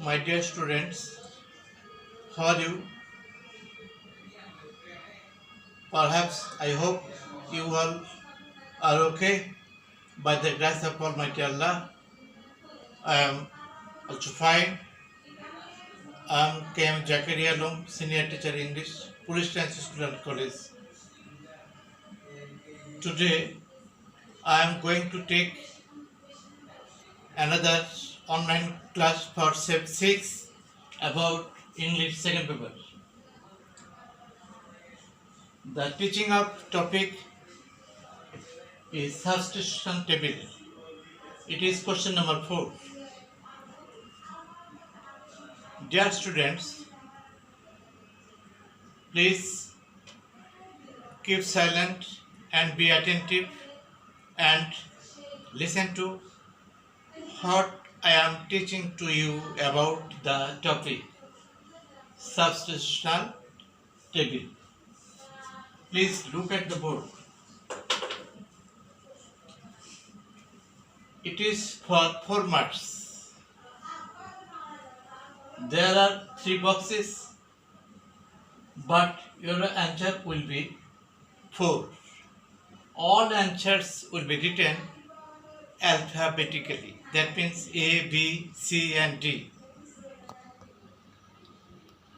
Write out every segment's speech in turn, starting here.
My dear students, how are you? Perhaps I hope you all are okay. By the grace of Almighty Allah, I am also fine. I am KM Jakaria Lum, Senior Teacher English, Police Science School and College. Today, I am going to take another online class for Step 6 about English second paper. The teaching of topic is substitution table. It is question number 4. Dear students, please keep silent and be attentive and listen to what I am teaching to you about the topic substitution table. Please look at the board. It is for 4 marks. There are 3 boxes, but your answer will be 4. All answers will be written alphabetically. That means A, B, C and D.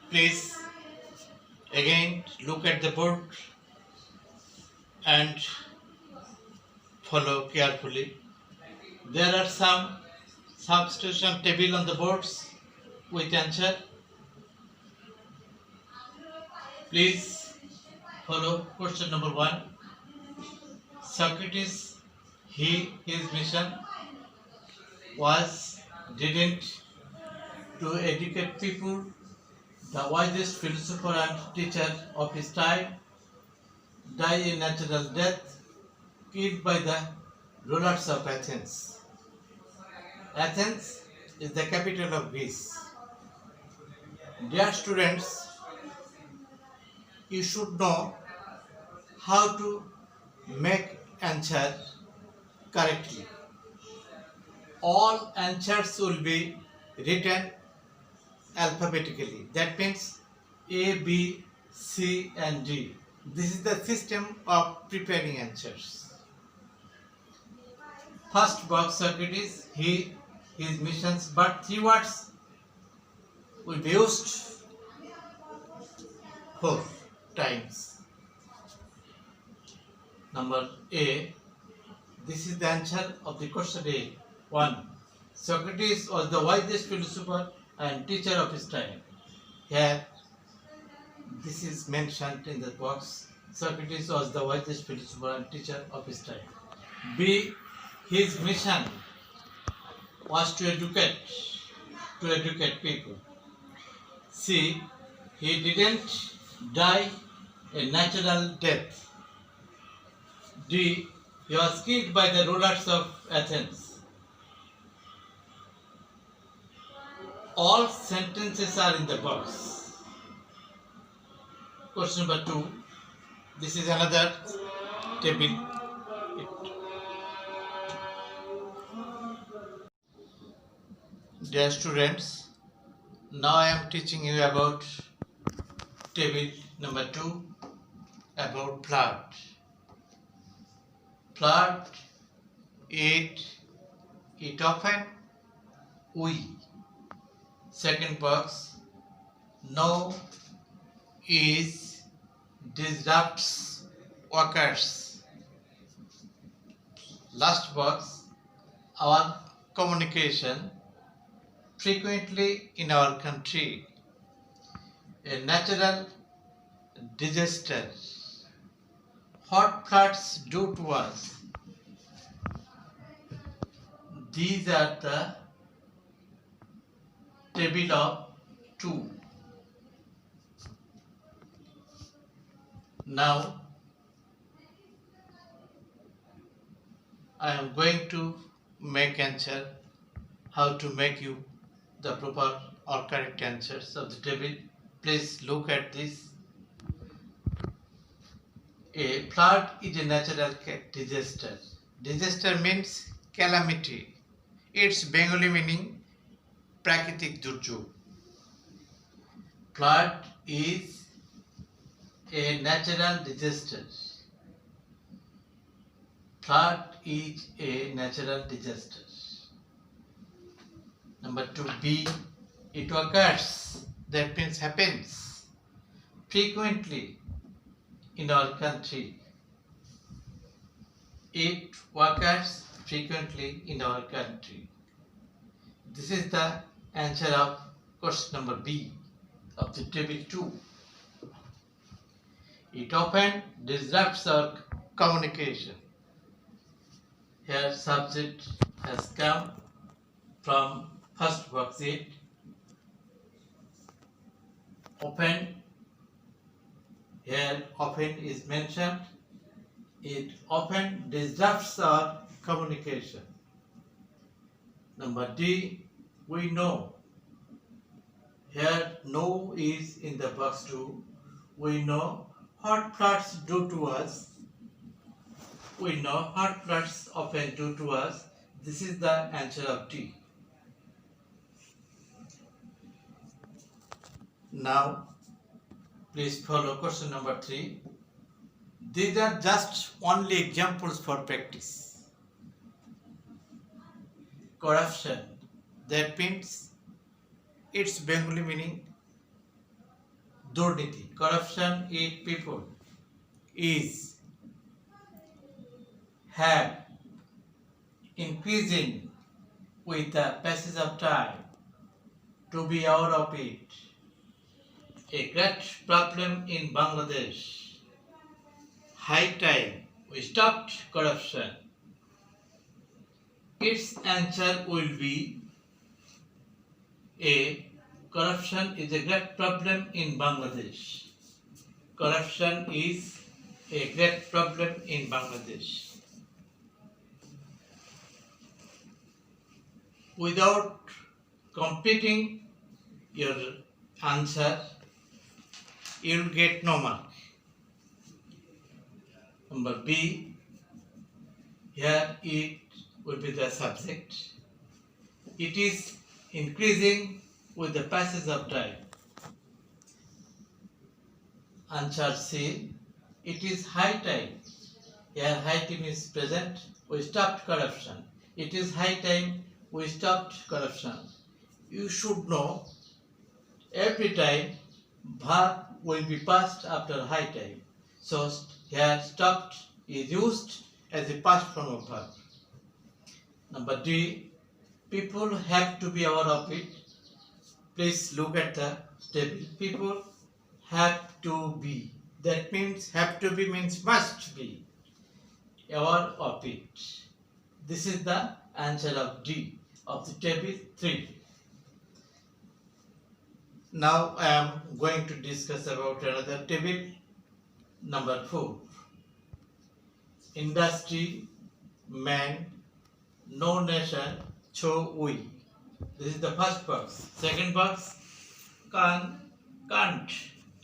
Please again look at the board and follow carefully. There are some substitution table on the boards with answer. Please follow question number 1. Socrates, his mission didn't to educate people, the wisest philosopher and teacher of his time, died a natural death, killed by the rulers of Athens. Athens is the capital of Greece. Dear students, you should know how to make answer correctly. All answers will be written alphabetically. That means A, B, C and D. This is the system of preparing answers. First box, Socrates, his missions, but 3 words will be used 4 times. Number A, this is the answer of the question A. 1. Socrates was the wisest philosopher and teacher of his time. Here, this is mentioned in the box. Socrates was the wisest philosopher and teacher of his time. B. His mission was to educate people. C. He didn't die a natural death. D. He was killed by the rulers of Athens. All sentences are in the box. Question number 2. This is another table. Dear students, now I am teaching you about table number 2 about blood. Blood, eat often, we. Second box, no, is, disrupts, occurs. Last box, our communication, frequently in our country, a natural disaster. What floods do to us? These are the table of 2. Now I am going to make answer, how to make you the proper or correct answers of the table. Please look at this. A flood is a natural disaster. Disaster means calamity. Its Bengali meaning প্রাকৃতিক দুর্যোগ। Flood is a natural disaster. Flood is a natural disaster. Number 2, B. It occurs, that means happens, frequently in our country. It occurs frequently in our country. This is the answer of question number B of the table 2. It often disrupts our communication. Here subject has come from first worksheet. Often, here often is mentioned. It often disrupts our communication. Number D, we know. Here no is in the box 2. We know what floods do to us. We know what floods often do to us. This is the answer of D. Now, please follow question number 3. These are just only examples for practice. Corruption, that means its Bengali meaning durniti. Corruption in people is have increasing with the passage of time. To be out of it, a great problem in Bangladesh. High time we stopped corruption. Its answer will be A. Corruption is a great problem in Bangladesh. Corruption is a great problem in Bangladesh. Without completing your answer, you will get no mark. Number B, here it will be the subject. It is increasing with the passage of time. Answer C, it is high time. Here high time is present, we stopped corruption. It is high time we stopped corruption. You should know every time verb will be passed after high time. So here stopped is used as a past form of verb. Number D, people have to be aware of it. Please look at the table. People have to be. That means have to be means must be aware of it. This is the answer of D of the table 3. Now I am going to discuss about another table, number 4. Industry, man, no nation, so we. This is the first box. Second box, can, can't,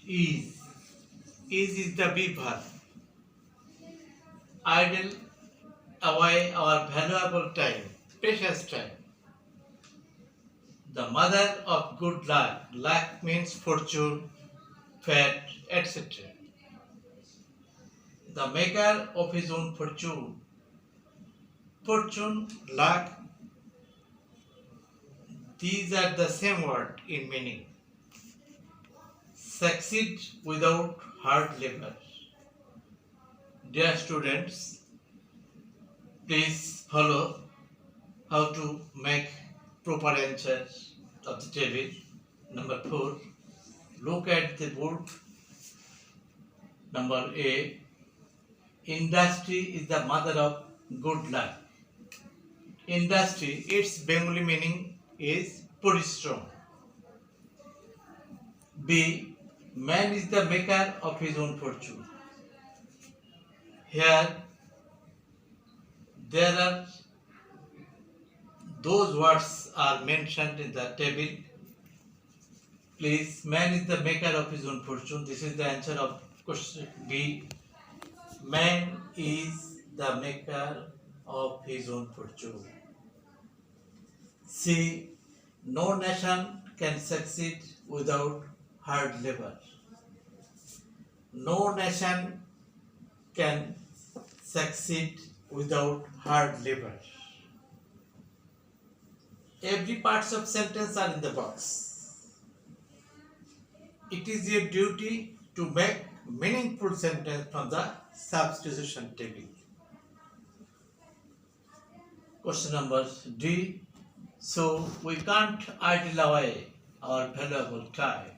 is. Is the be verb. Idle away our valuable time, precious time. The mother of good luck. Luck means fortune, fate, etc. The maker of his own fortune. Fortune, luck, these are the same word in meaning. Succeed without hard labor. Dear students, please follow how to make proper answers of the table. Number 4, look at the board. Number A, industry is the mother of good luck. Industry, its Bengali meaning is porishrom. B, man is the maker of his own fortune. Here, there are those words are mentioned in the table. Please, man is the maker of his own fortune. This is the answer of question B. Man is the maker of his own fortune. C, No nation can succeed without hard labor. No nation can succeed without hard labor. Every parts of sentence are in the box. It is your duty to make meaningful sentence from the substitution table. Question number D. So we can't idle away our valuable time.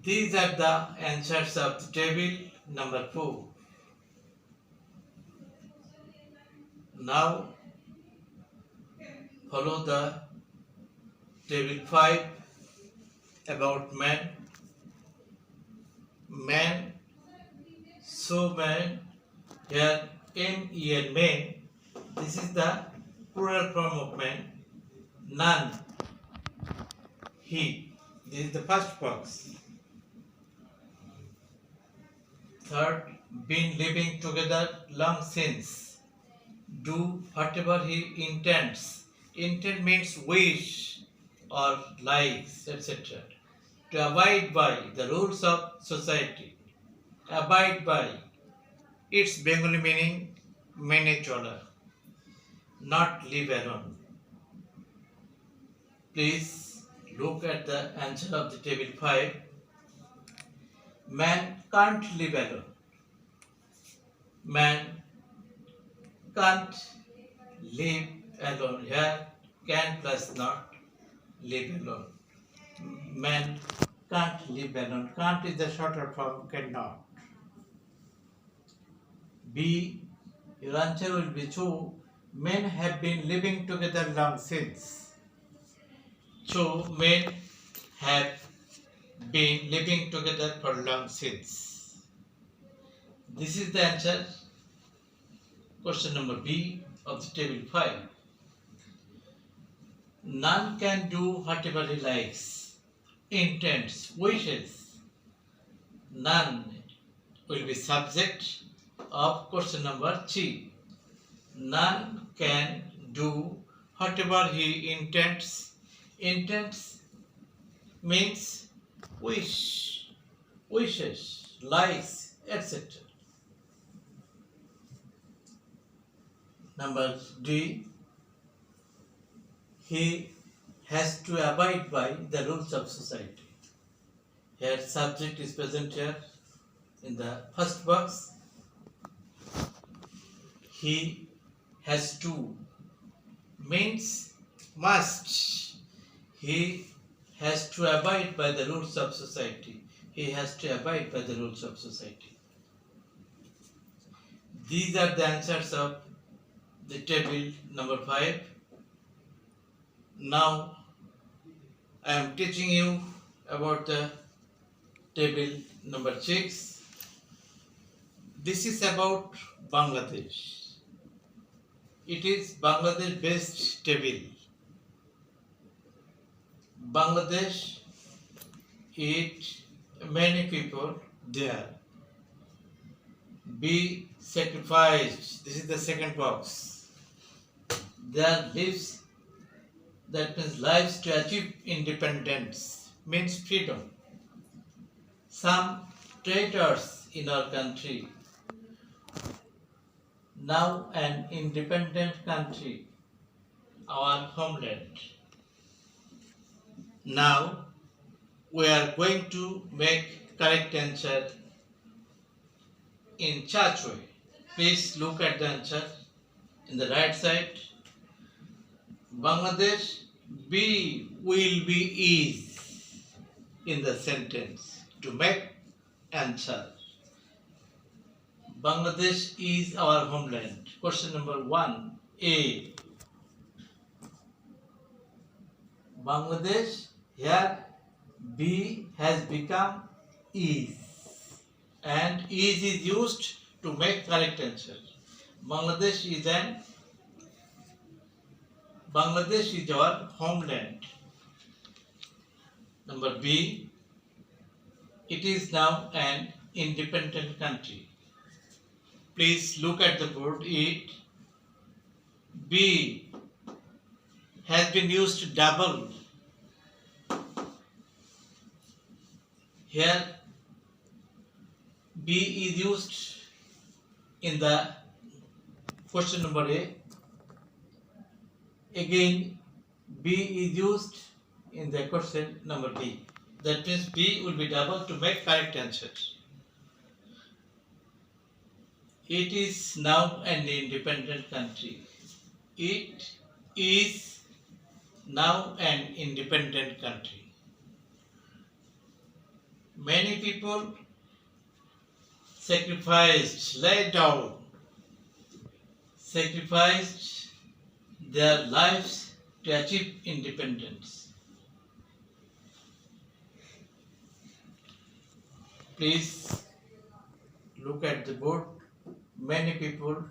These are the answers of the table number 4. Now follow the table 5 about man. Man, so man, here M-E-N, man. This is the plural form of man. None, he. This is the first box. Third, been living together long since. Do whatever he intends. Intent means wish or likes, etc. To abide by the rules of society. Abide by. Its Bengali meaning mene chola. Not live alone. Please look at the answer of the table 5. Man can't live alone. Man can't live alone. Here, can plus not live alone. Man can't live alone. Can't is the shorter form, cannot. B. Your answer will be true. Men have been living together long since. So men have been living together for long since. This is the answer. Question number B of the table 5. None can do whatever he likes, intends, wishes. None will be subject of question number 3. None can do whatever he intends. Intends means wish, wishes, likes, etc. Number D. He has to abide by the rules of society. Here subject is present here in the first box. He has to means must. He has to abide by the rules of society. He has to abide by the rules of society. These are the answers of the table number 5. Now I am teaching you about the table number 6. This is about Bangladesh. It is Bangladesh based table. Bangladesh, many people there. Be sacrificed. This is the second box. There lives, that means lives to achieve independence, means freedom. Some traitors in our country, now an independent country, our homeland. Now we are going to make correct answer in church way. Please look at the answer in the right side. Bangladesh, be, will be, is in the sentence to make answer. Bangladesh is our homeland. Question number 1, A. Bangladesh, here be has become is, and is used to make correct answer. Bangladesh is our homeland. Number B, it is now an independent country. Please look at the board. It, B, has been used double. Here B is used in the question number A. Again B is used in the question number B. That means B will be double to make correct answer. It is now an independent country. It is now an independent country. Many people laid down, sacrificed their lives to achieve independence. Please look at the board. Many people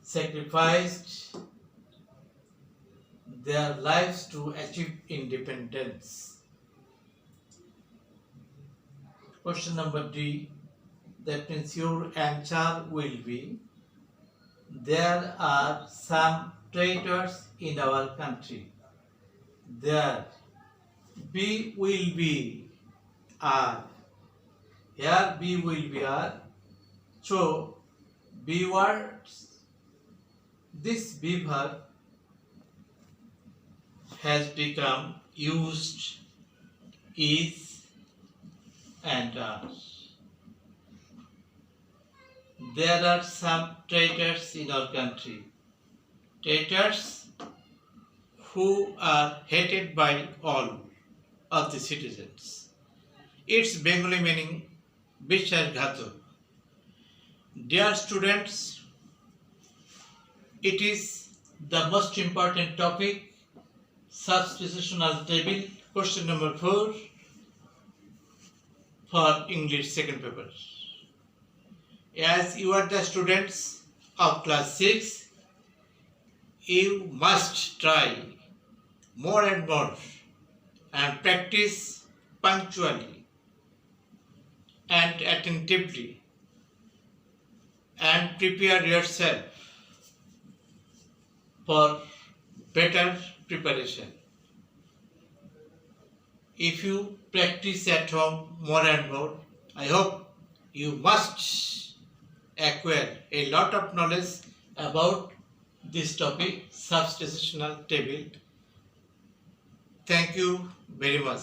sacrificed their lives to achieve independence. Question number D, that means your answer will be, there are some traitors in our country. There, B will be are. Here B will be are. So B words, this B verb has become used is and are. There are some traitors in our country. Traitors who are hated by all of the citizens. Its Bengali meaning Bishwarghatak. Dear students, it is the most important topic, substitutional table, question number 4 for English second paper. As you are the students of class 6, you must try more and more and practice punctually and attentively and prepare yourself for better preparation. If you practice at home more and more, I hope you must acquire a lot of knowledge about this topic, substitutional table. Thank you very much.